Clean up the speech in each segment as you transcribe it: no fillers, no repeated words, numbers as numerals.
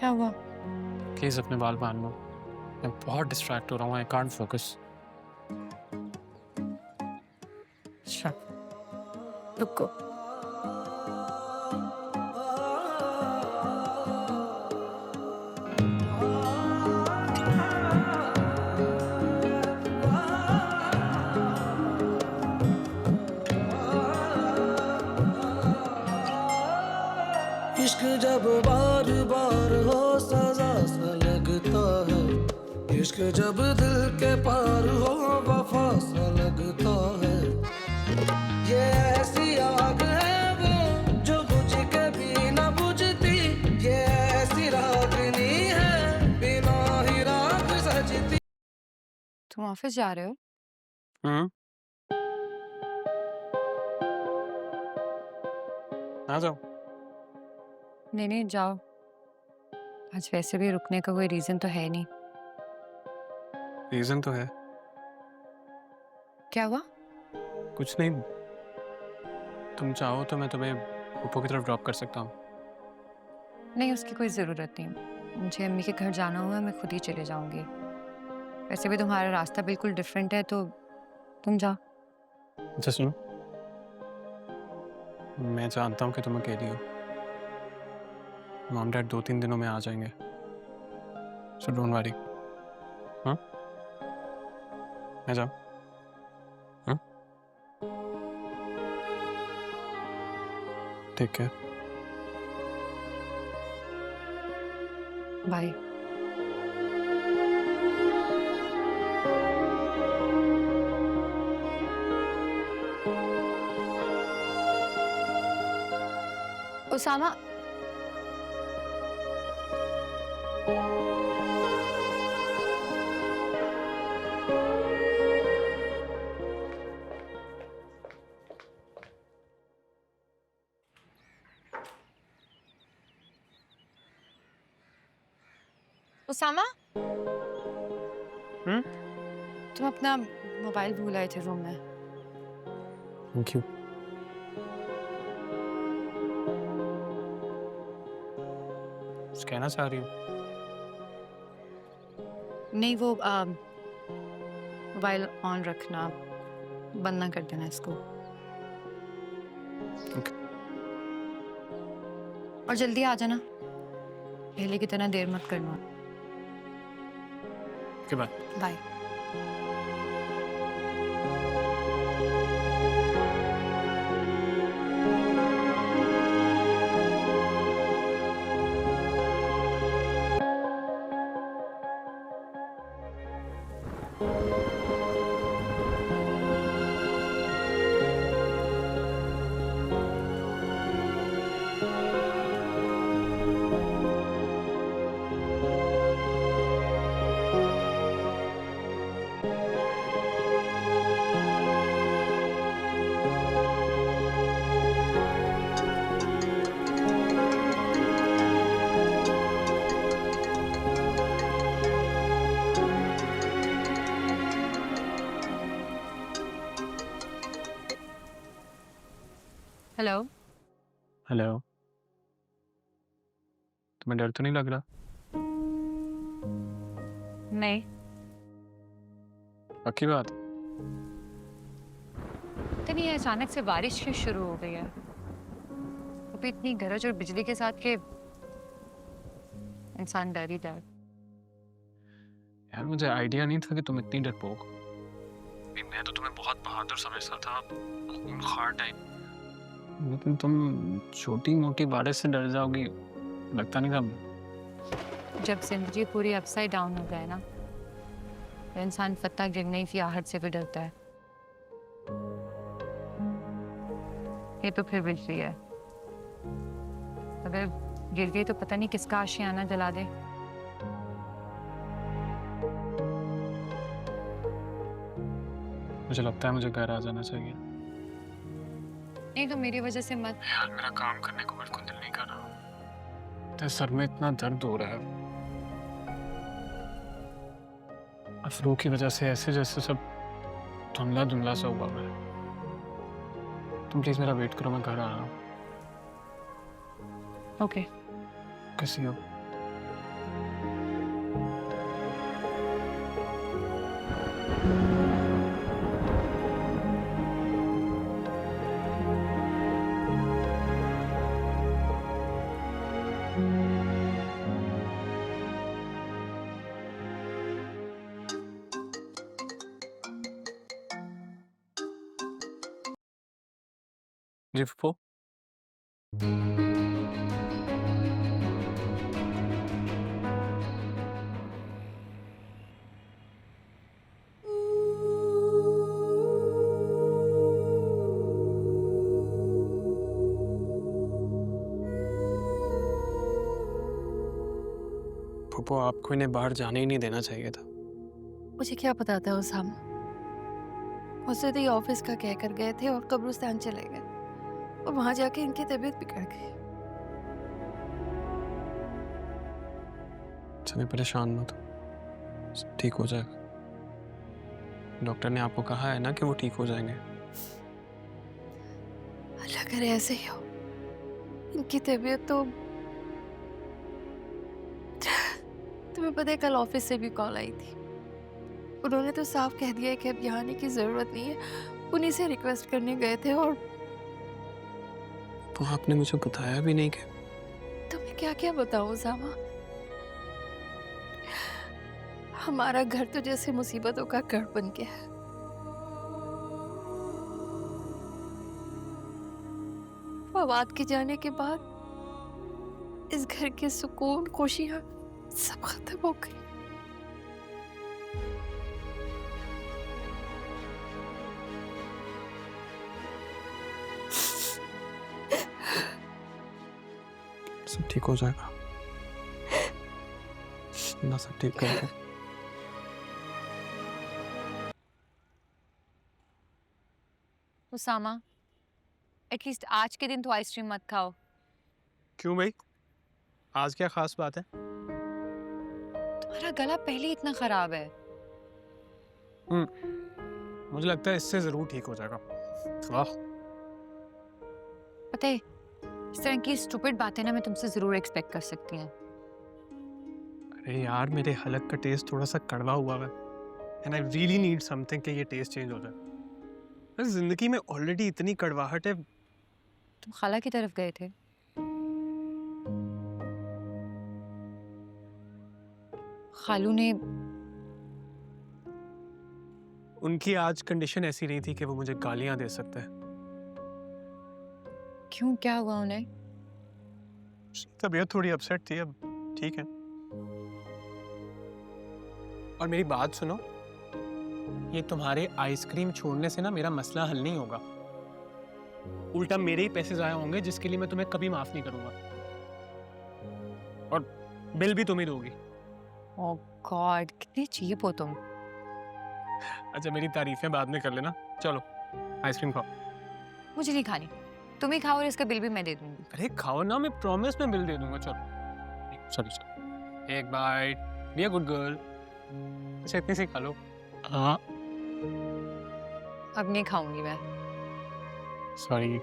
क्या हुआ? प्लीज अपने बाल बांध लो। मैं बहुत डिस्ट्रैक्ट हो रहा हूँ। I can't focus. अच्छा, रुको। इश्क जब बार बार हो सजा सा लगता है, इश्क जब दिल के पार हो वफा सा लगता है। ये ऐसी आग है वो जो बुझ के भी न बुझती, ये ऐसी रागनी है बिना ही राग सजती। तुम ऑफिस जा रहे हो? हम्म। आ जाओ। नहीं नहीं, जाओ। आज वैसे भी रुकने का कोई रीजन तो है नहीं। रीजन तो है। क्या हुआ? कुछ नहीं। तुम चाहो तो मैं तुम्हें ऊपर की तरफ ड्रॉप कर सकता हूँ। नहीं, उसकी कोई ज़रूरत नहीं। मुझे अम्मी के घर जाना हुआ है, मैं खुद ही चले जाऊंगी। वैसे भी तुम्हारा रास्ता बिल्कुल डिफरेंट है, तो तुम जाओ। अच्छा सुनो, मैं जानता हूँ कि तुम अकेली हो। मॉम डैड 2-3 दिनों में आ जाएंगे, सो डोंट वरी। हाँ, मैं जाऊँ? हाँ, ठीक है। बाय। उसामा। उसामा, हम्म। तुम अपना मोबाइल भूल आए थे रूम में। Thank you. कुछ कहना चाह रही हो? नहीं, वो मोबाइल ऑन रखना, बंद ना कर देना इसको। ओके। और जल्दी आ जाना, पहले की तरह देर मत करना। के बाद। बाय। हेलो। हेलो। तुम्हें डर तो नहीं लग रहा? नहीं। पक्की बात? तो नहीं, अचानक से बारिश क्यों शुरू हो गई है? अभी इतनी गरज और बिजली के साथ के इंसान डर ही डर। यार मुझे आइडिया नहीं था कि तुम इतनी डरपोक हो। मैं तो तुम्हें बहुत बहादुर समझता था, खूंखार टाइप। लेकिन तुम छोटी मोटी बारिश से डर जाओगी, लगता नहीं था। जब जिंदगी पूरी अपसाइड डाउन हो जाए ना, तो इंसान फतह गिरने की आहट से भी डरता है। ये तो फिर बिजली है, अगर गिर गई तो पता नहीं किसका आशियाना जला दे। मुझे लगता है मुझे घर आ जाना चाहिए। नहीं तो मेरी वजह से मत। यार मेरा काम करने को बिल्कुल दिल नहीं कर रहा। तो सर में इतना दर्द हो रहा है, अफरू की वजह से ऐसे जैसे सब धुंधला धुंधला सा हुआ है। तुम प्लीज मेरा वेट करो, मैं घर आ रहा हूँ। ओके। कैसी हो? जी फूफो। फूफो, आपको इन्हें बाहर जाने ही नहीं देना चाहिए था। मुझे क्या पता था उसामा। मुझसे तो ये ऑफिस का कह कर गए थे और कब्रिस्तान चले गए और वहां जाके इनकी तबीयत बिगड़ गई। चलिए, परेशान मत हो, सब ठीक हो जाएगा। डॉक्टर ने आपको कहा है ना कि वो ठीक हो जाएंगे। अल्लाह करे ऐसे ही हो। इनकी तबीयत तो तुम्हें पता है, कल ऑफिस से भी कॉल आई थी। उन्होंने तो साफ कह दिया है कि अब यहाँ आने की जरूरत नहीं है। उन्हीं से रिक्वेस्ट करने गए थे और तो आपने मुझे बताया भी नहीं कि तुम्हें क्या क्या बताऊं उसामा। हमारा घर तो जैसे मुसीबतों का गढ़ बन गया है। फवाद के जाने के बाद इस घर के सुकून खुशियां सब खत्म हो गई। सब ठीक हो जाएगा। ना सब ठीक करेगा। उसामा, एटलीस्ट आज के दिन तो आइसक्रीम मत खाओ। क्यों भाई? आज क्या खास बात है? तुम्हारा गला पहले ही इतना खराब है। मुझे लगता है इससे जरूर ठीक हो जाएगा। वाह। पता है, इस तरह की स्टूपिड बातें ना मैं तुमसे जरूर एक्सपेक्ट कर सकती हूँ। अरे यार, मेरे हलक का टेस्ट थोड़ा सा कड़वा हुआ है and I really need something कि ये टेस्ट चेंज हो जाए। बस जिंदगी में ऑलरेडी इतनी कड़वाहट है। तुम खाला की तरफ गए थे? खालू ने उनकी आज कंडीशन ऐसी नहीं थी कि वो मुझे गालियां दे सकते हैं। क्यों, क्या हुआ उन्हें? तबीयत थोड़ी अपसेट थी, अब ठीक है। और मेरी बात सुनो, ये तुम्हारे आइसक्रीम छोड़ने से ना मेरा मसला हल नहीं होगा। उल्टा मेरे ही पैसे जाया होंगे जिसके लिए मैं तुम्हें कभी माफ नहीं करूंगा। और बिल भी तुम ही दोगी। ओह गॉड, कितनी चीप हो तुम। अच्छा, मेरी तारीफें बाद में कर लेना। चलो आइसक्रीम खाओ। मुझे नहीं खानी, तुम ही खाओ और इसका बिल भी मैं दे दूंगी। अरे खाओ ना, मैं प्रॉमिस में बिल दे दूंगा। चलो चलो चलो, एक bite, be a good girl. अच्छा, इतनी सी खा लो। हाँ अब नहीं खाऊंगी मैं। सॉरी।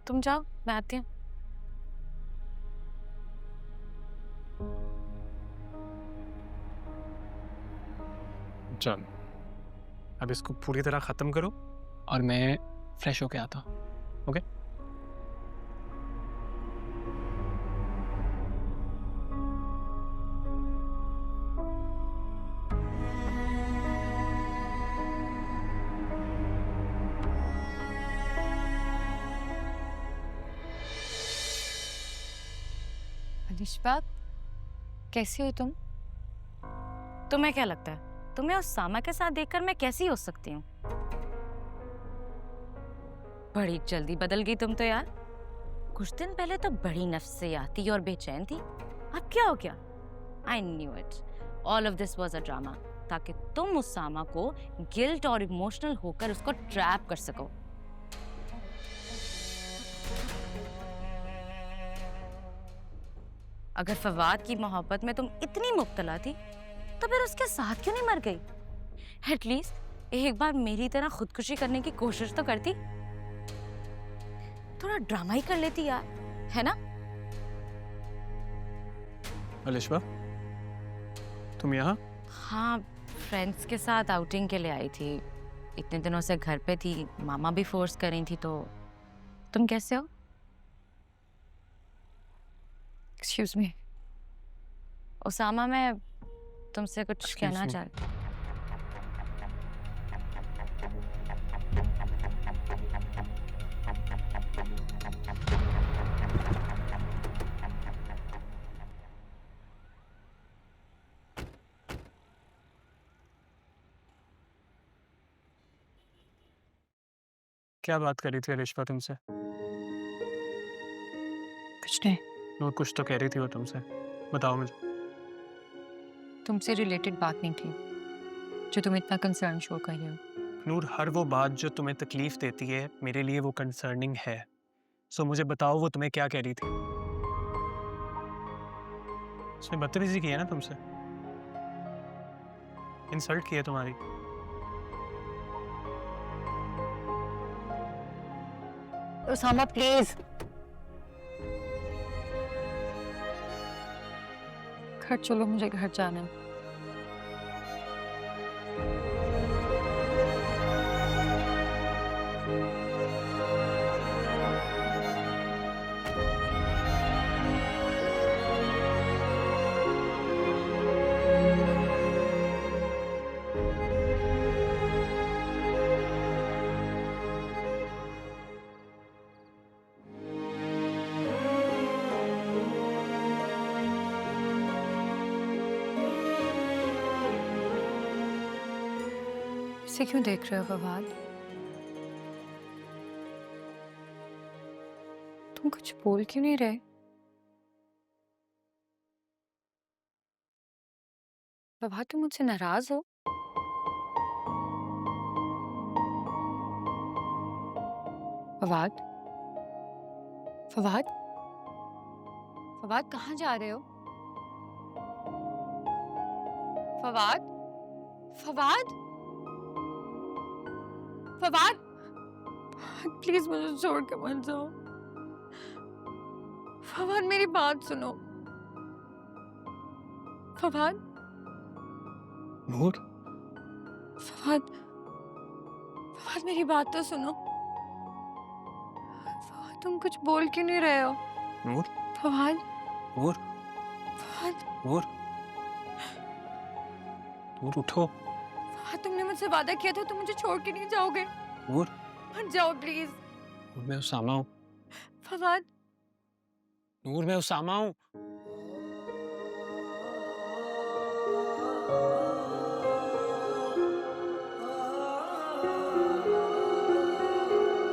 तुम जाओ, मैं आती हूँ। चल, अब इसको पूरी तरह खत्म करो और मैं फ्रेश होके आता हूँ। ओके? अलिशा, कैसी हो तुम? तुम्हें क्या लगता है तुम्हें उस सामा के साथ देखकर मैं कैसी हो सकती हूँ? बड़ी जल्दी बदल गई तुम तो यार। कुछ दिन पहले तो बड़ी नफसियाती और बेचैन थी, अब क्या हो गया? I knew it, all of this was a drama, ताकि तुम उस सामा को गिल्ट और इमोशनल होकर उसको ट्रैप कर सको। अगर फवाद की मोहब्बत में तुम इतनी मुब्तला थी तो फिर उसके साथ क्यों नहीं मर गई? एटलीस्ट एक बार मेरी तरह खुदकुशी करने की कोशिश तो करती। थोड़ा ड्रामा ही कर लेती यार, है ना? अलिशा, तुम यहाँ? हाँ, फ्रेंड्स के साथ आउटिंग के लिए आई थी। इतने दिनों से घर पे थी, मामा भी फोर्स कर रही थी। तो तुम कैसे हो? Excuse me. उसामा, मैं तुमसे कुछ Excuse कहना me. चाहती। क्या बात करी थी रिश्वा तुमसे? कुछ नहीं, नूर कुछ तो कह रही थी वो तुमसे, बताओ मुझे। तुमसे रिलेटेड बात नहीं थी जो तुम इतना कंसर्न शो कर रहे हो। नूर, हर वो बात जो तुम्हें तकलीफ देती है मेरे लिए वो कंसर्निंग है। सो मुझे बताओ वो तुम्हें क्या कह रही थी? उसने बदतमीजी की है ना तुमसे, इंसल्ट की है तुम्हारी। उसामा प्लीज, घर चलो, मुझे घर जाना है। इसे क्यों देख रहे हो फवाद? तुम कुछ बोल क्यों नहीं रहे? फवाद, तुम मुझसे नाराज हो? फवाद, फवाद, फवाद कहाँ जा रहे हो? फवाद, फवाद, फवाद, प्लीज मुझे छोड़ के मत जाओ। फवाद मेरी बात सुनो। फवाद, नूर, फवाद, फवाद मेरी बात तो सुनो। फवाद तुम कुछ बोल क्यों नहीं रहे हो? नूर, फवाद, नूर, फवाद, नूर, नूर उठो। फवाद तुमने मुझसे वादा किया था तुम मुझे छोड़ के नहीं जाओगे। नूर, मत जाओ प्लीज। नूर मैं उसामा हूँ। फवाद, नूर मैं उसामा हूँ।